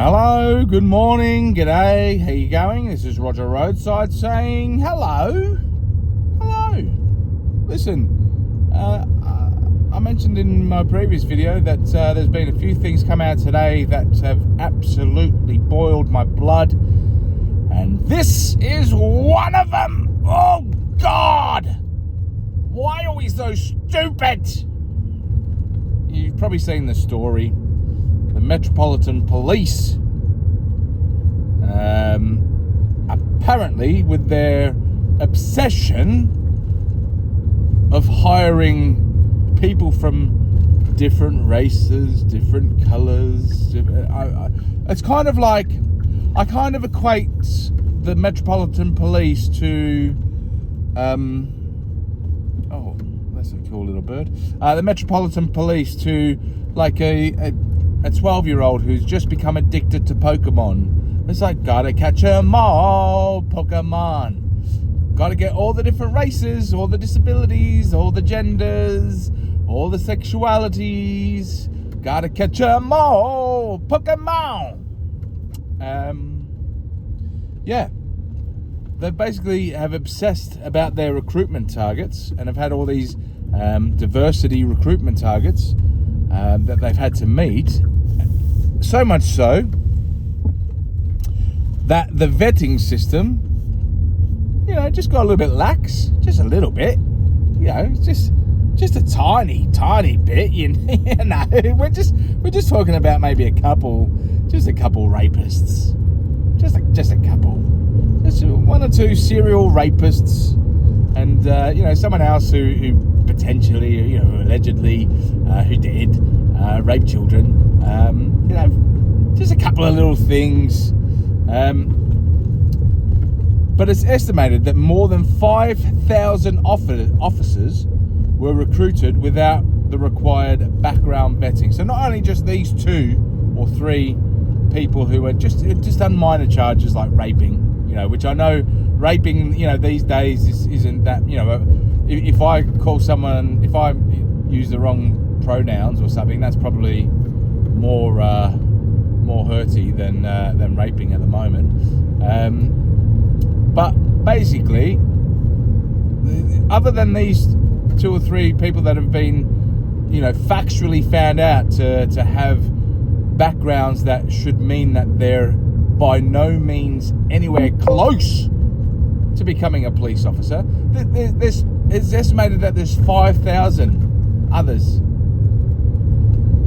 Hello, good morning, g'day, how you going? This is Roger Roadside saying hello. Listen, I mentioned in my previous video that there's been a few things come out today that have absolutely boiled my blood, and this is one of them. Oh God, why are we so stupid? You've probably seen the story. The Metropolitan Police, apparently with their obsession of hiring people from different races, different colours. It's kind of like, I kind of equate the Metropolitan Police to, oh, that's a cool little bird. The Metropolitan Police to like a 12-year-old who's just become addicted to Pokemon. It's like, gotta catch 'em all, Pokemon. Gotta get all the different races, all the disabilities, all the genders, all the sexualities. Gotta catch 'em all, Pokemon. Yeah. They basically have obsessed about their recruitment targets and have had all these diversity recruitment targets that they've had to meet, so much so that the vetting system, just got a little bit lax, just a little bit, just a tiny bit. We're just talking about maybe a couple rapists, just a couple, just one or two serial rapists, and someone else who potentially, allegedly, who did rape children. Just a couple of little things. But it's estimated that more than 5,000 officers were recruited without the required background vetting. So not only just these 2 or 3 people who are just done minor charges like raping, which I know raping, these days isn't that, if I call someone, if I use the wrong pronouns or something, that's probably more hurty than raping at the moment. But basically, other than these 2 or 3 people that have been, factually found out to have backgrounds that should mean that they're by no means anywhere close to becoming a police officer, it's estimated that there's 5,000 others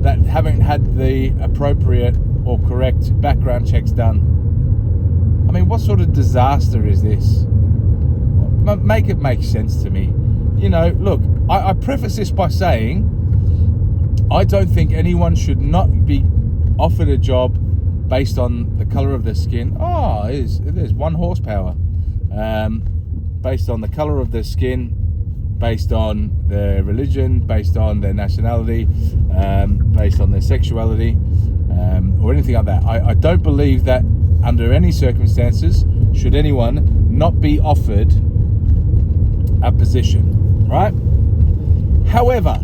that haven't had the appropriate or correct background checks done. I mean, what sort of disaster is this? Make it make sense to me. Look, I preface this by saying I don't think anyone should not be offered a job based on the colour of their skin. Oh, there's 1 horsepower. Based on the colour of their skin, based on their religion, based on their nationality, based on their sexuality, or anything like that. I don't believe that under any circumstances should anyone not be offered a position, right? However,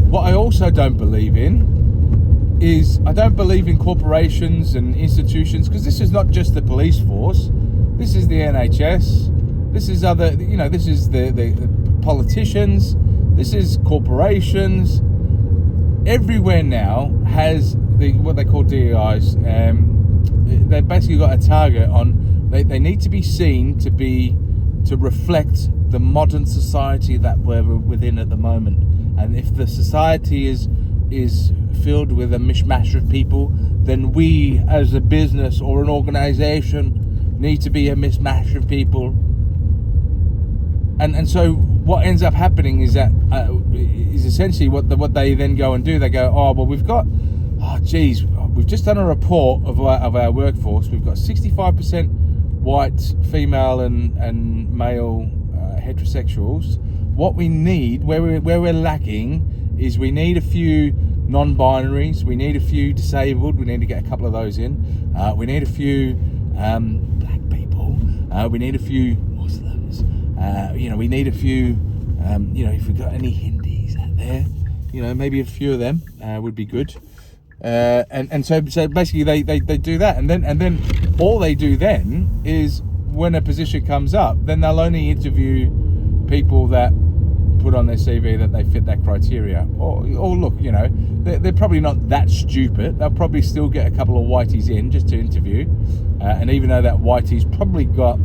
what I also don't believe in is, I don't believe in corporations and institutions, because this is not just the police force, this is the NHS, this is other, this is the politicians, this is corporations. Everywhere now has what they call DEIs. They've basically got a target on, they need to be seen to reflect the modern society that we're within at the moment. And if the society is filled with a mishmash of people, then we as a business or an organization need to be a mishmash of people. And so what ends up happening is that is essentially what they then go and do. They go, we've just done a report of our workforce. We've got 65% white female and male heterosexuals. What we need, where we're lacking, is we need a few non-binaries, we need a few disabled, we need to get a couple of those in, we need a few black people, we need a few Muslims, we need a few, if we've got any Hindis out there, maybe a few of them would be good. And so basically they do that, and then all they do then is, when a position comes up, then they'll only interview people that put on their CV that they fit that criteria. Or look, they're probably not that stupid. They'll probably still get a couple of whiteys in just to interview, and even though that whitey's probably got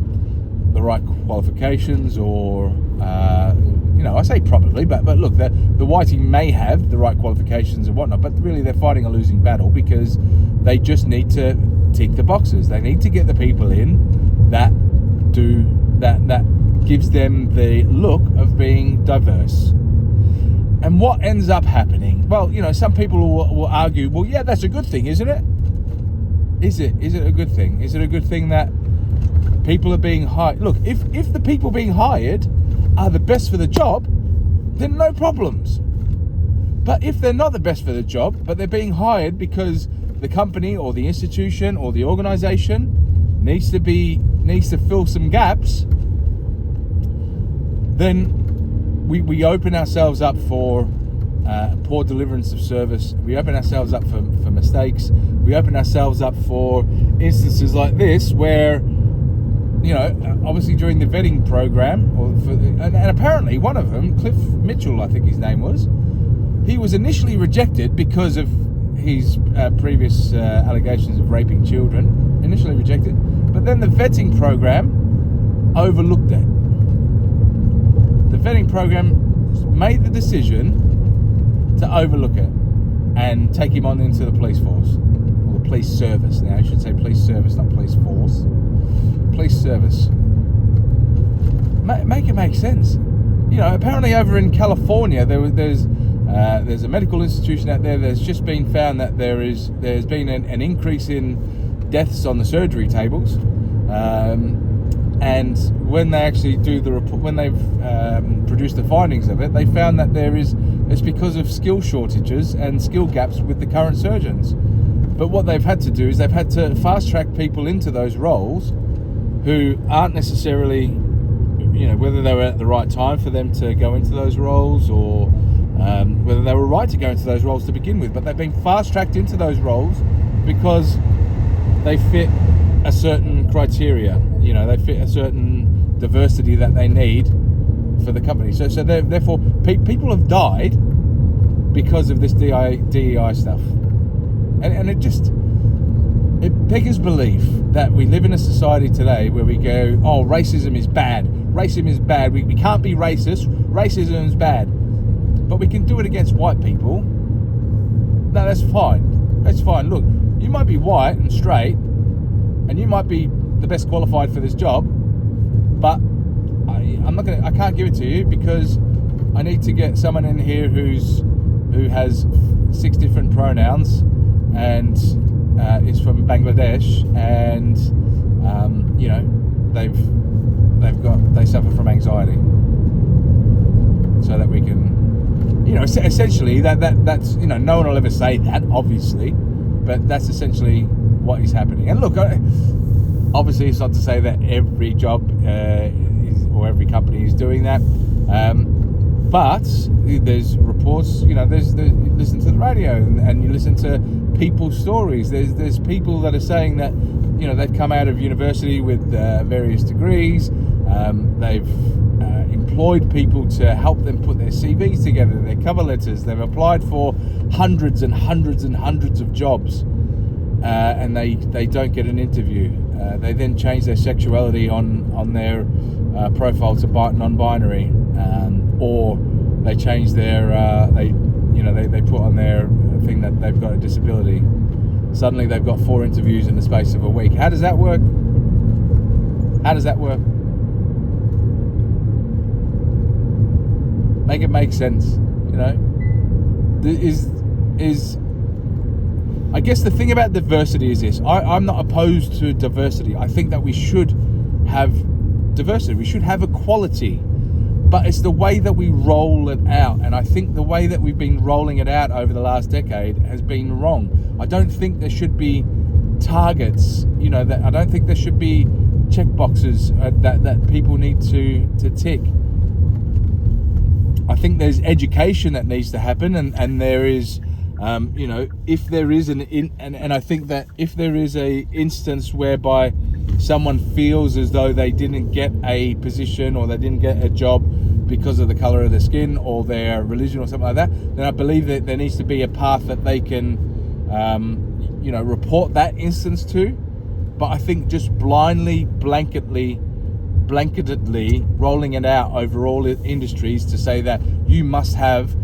the right qualifications, or I say probably, but look, the whitey may have the right qualifications and whatnot, but really they're fighting a losing battle, because they just need to tick the boxes. They need to get the people in that do that gives them the look of being diverse. And what ends up happening? Well, some people will argue, well, yeah, that's a good thing, isn't it? Is it a good thing? Is it a good thing that people are being hired? Look, if the people being hired are the best for the job, then no problems. But if they're not the best for the job, but they're being hired because the company or the institution or the organization needs to fill some gaps, then we open ourselves up for poor deliverance of service. We open ourselves up for mistakes. We open ourselves up for instances like this where, obviously during the vetting program, and apparently one of them, Cliff Mitchell, I think his name was, he was initially rejected because of his previous allegations of raping children. Initially rejected, but then the vetting program overlooked it. The vetting program made the decision to overlook it and take him on into the police force, or the police service. Now I should say police service, not police force. Police service. Make it make sense. Apparently over in California, there's a medical institution out there that's just been found that there's been an increase in deaths on the surgery tables, and when they actually do the report, when they've produced the findings of it, they found that it's because of skill shortages and skill gaps with the current surgeons. But what they've had to do is they've had to fast track people into those roles who aren't necessarily, whether they were at the right time for them to go into those roles, or whether they were right to go into those roles to begin with, but they've been fast tracked into those roles because they fit a certain criteria. They fit a certain diversity that they need for the company. So therefore, people have died because of this DEI stuff, and it beggars belief that we live in a society today where we go, oh, racism is bad. Racism is bad. We can't be racist. Racism is bad. But we can do it against white people. No, that's fine. That's fine. Look, you might be white and straight, and you might be the best qualified for this job, but I can't give it to you because I need to get someone in here who has 6 different pronouns and is from Bangladesh, and they suffer from anxiety, so that we can, essentially that's no one will ever say that, obviously, but that's essentially what is happening. And look, obviously it's not to say that every job or every company is doing that, but there's reports, listen to the radio and you listen to people's stories. There's people that are saying that they've come out of university with various degrees. They've employed people to help them put their CVs together, their cover letters. They've applied for hundreds and hundreds and hundreds of jobs, and they don't get an interview. They then change their sexuality on their profile to non-binary, or they change their they put on their thing that they've got a disability. Suddenly they've got 4 interviews in the space of a week. How does that work? Make it make sense, I guess the thing about diversity is this. I'm not opposed to diversity. I think that we should have diversity. We should have equality. But it's the way that we roll it out. And I think the way that we've been rolling it out over the last decade has been wrong. I don't think there should be targets, I don't think there should be check boxes that people need to tick. I think there's education that needs to happen, and there is If there is and I think that if there is a instance whereby someone feels as though they didn't get a position or they didn't get a job because of the color of their skin or their religion or something like that, then I believe that there needs to be a path that they can, report that instance to. But I think just blanketedly rolling it out over all industries to say that you must have,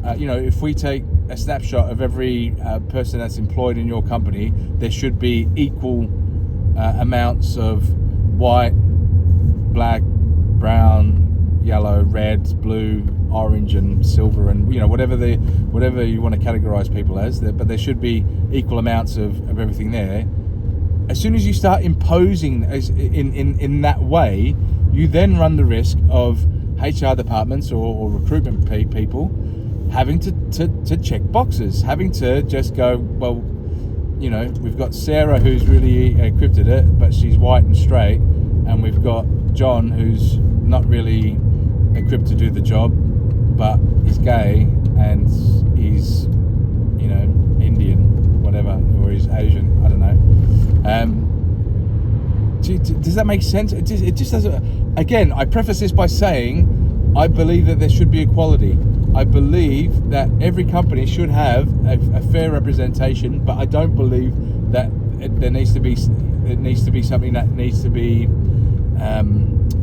if we take a snapshot of every person that's employed in your company, there should be equal amounts of white, black, brown, yellow, red, blue, orange, and silver, and whatever you want to categorize people as. But there should be equal amounts of everything there. As soon as you start imposing in that way, you then run the risk of HR departments or recruitment people having to check boxes, having to just go, well, we've got Sarah who's really equipped at it, but she's white and straight, and we've got John who's not really equipped to do the job, but he's gay and he's, Indian, whatever, or he's Asian, I don't know. Does that make sense? It just doesn't. Again, I preface this by saying I believe that there should be equality. I believe that every company should have a fair representation, but I don't believe that there needs to be something that needs to be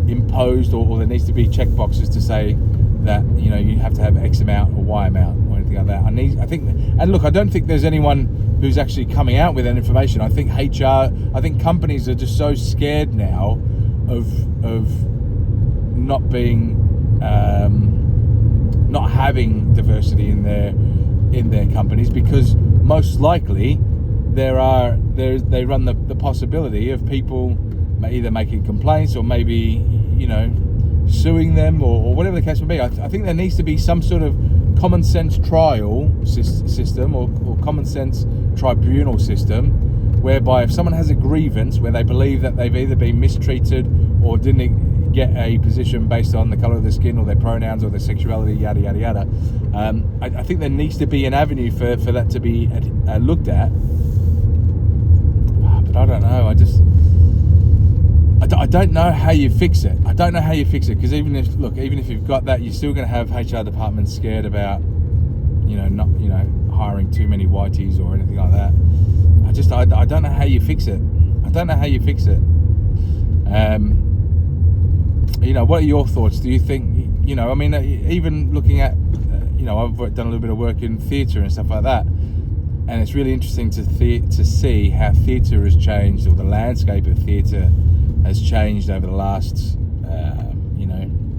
imposed, or there needs to be check boxes to say that you have to have X amount or Y amount or anything like that. I don't think there's anyone who's actually coming out with that information. I think companies are just so scared now of not being not having diversity in their companies, because most likely they run the possibility of people either making complaints or maybe suing them or whatever the case may be. I think there needs to be some sort of common sense trial system or common sense tribunal system, whereby if someone has a grievance where they believe that they've either been mistreated or didn't get a position based on the colour of their skin or their pronouns or their sexuality, yada yada yada, I think there needs to be an avenue for that to be looked at. But I don't know. I don't know how you fix it. Because even if you've got that, you're still going to have HR departments scared about not hiring too many whiteys or anything like that. I don't know how you fix it. What are your thoughts? Do you think even looking at I've done a little bit of work in theatre and stuff like that, and it's really interesting to see how theatre has changed, or the landscape of theatre has changed over the last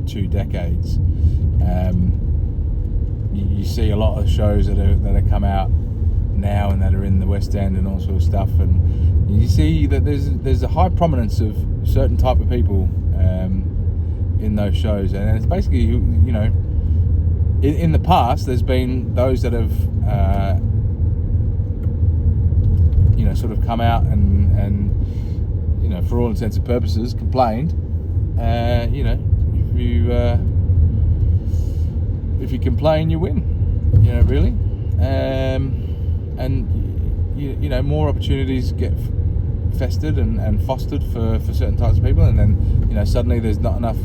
2 decades. You see a lot of shows that have come out now and that are in the West End and all sort of stuff, and you see that there's a high prominence of certain type of people in those shows, and it's basically in the past there's been those that have sort of come out and for all intents and purposes complained. If you complain, you win. Really. And more opportunities get festered and fostered for certain types of people, and then suddenly there's not enough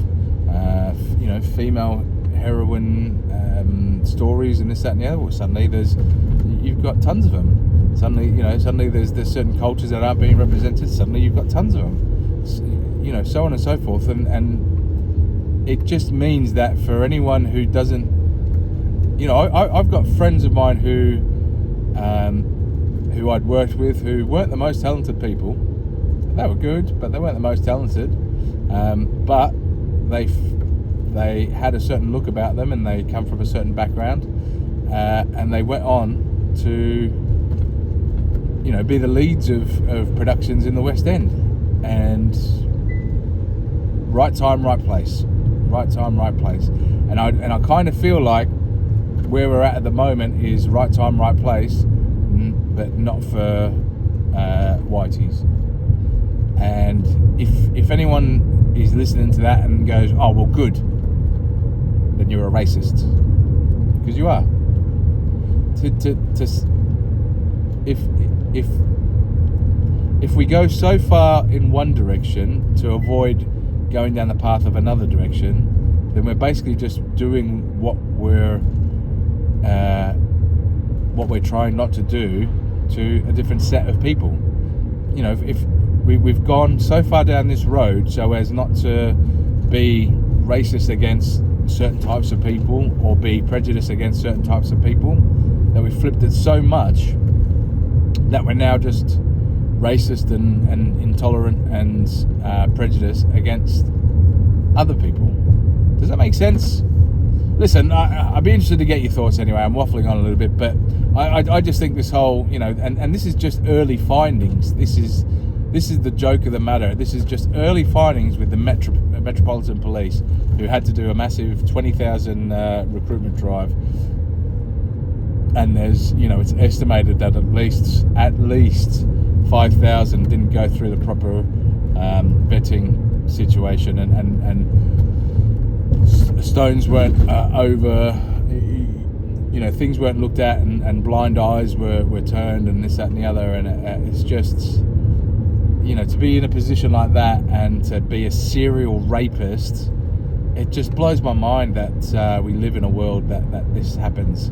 female heroine stories and this, that, and the other. Well, suddenly you've got tons of them. Suddenly there's certain cultures that aren't being represented. Suddenly you've got tons of them. So on and so forth, and it just means that for anyone who doesn't, I've got friends of mine who I'd worked with who weren't the most talented people. They were good, but they weren't the most talented. But they had a certain look about them, and they come from a certain background, and they went on to be the leads of productions in the West End. And right time, right place. And I kind of feel like where we're at the moment is right time, right place, but not for whiteys. And if anyone is listening to that and goes, oh well, good, then you're a racist, because you are. if we go so far in one direction to avoid going down the path of another direction, then we're basically just doing what we're trying not to do to a different set of people. You know, if we've gone so far down this road so as not to be racist against certain types of people or be prejudiced against certain types of people, that we flipped it so much that we're now just racist and intolerant and prejudiced against other people. Does that make sense? Listen, I'd be interested to get your thoughts anyway. I'm waffling on a little bit, but I just think this whole, you know, and this is just early findings. This is the joke of the matter. This is just early findings with the Metropolitan Police, who had to do a massive 20,000 recruitment drive. And there's, you know, it's estimated that at least 5,000 didn't go through the proper vetting situation, and stones weren't over, you know, things weren't looked at, and blind eyes were turned, and this, that, and the other, and it's just, you know, to be in a position like that and to be a serial rapist, it just blows my mind that we live in a world that this happens,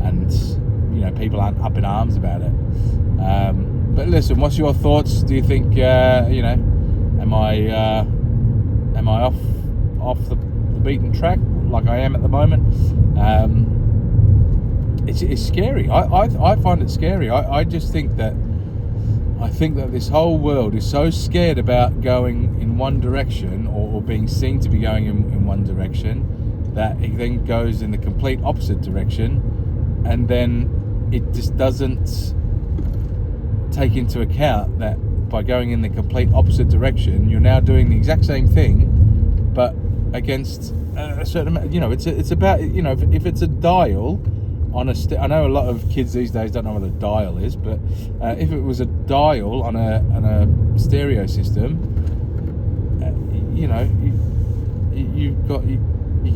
and, you know, people aren't up in arms about it. But listen, what's your thoughts? Do you think, you know, am I off the beaten track like I am at the moment? It's scary. I find it scary. I just think that this whole world is so scared about going in one direction, or being seen to be going in one direction, that it then goes in the complete opposite direction, and then it just doesn't take into account that by going in the complete opposite direction, you're now doing the exact same thing, but against a certain amount. You know, it's about, you know, if it's a dial on a I know a lot of kids these days don't know what a dial is, but if it was a dial on a stereo system, you know, you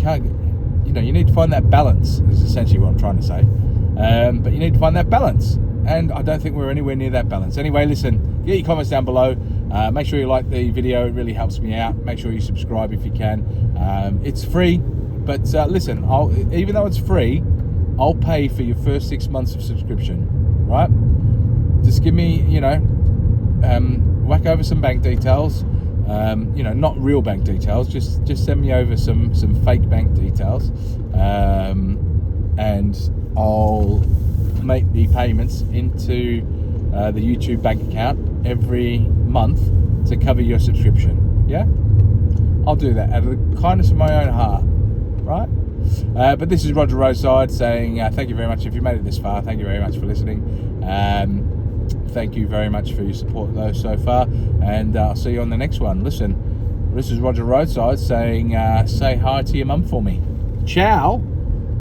can't, you know, you need to find that balance, is essentially what I'm trying to say. But you need to find that balance, and I don't think we're anywhere near that balance. Anyway, listen, get your comments down below. Make sure you like the video, it really helps me out. Make sure you subscribe if you can. It's free, but listen, even though it's free, I'll pay for your first 6 months of subscription, right? Just give me, you know, whack over some bank details, you know, not real bank details, just send me over some fake bank details, and I'll make the payments into the YouTube bank account every month to cover your subscription. Yeah, I'll do that out of the kindness of my own heart, right? But this is Roger Roadside saying thank you very much. If you made it this far, thank you very much for listening. Thank you very much for your support though so far, and I'll see you on the next one. Listen, this is Roger Roadside saying say hi to your mum for me. Ciao.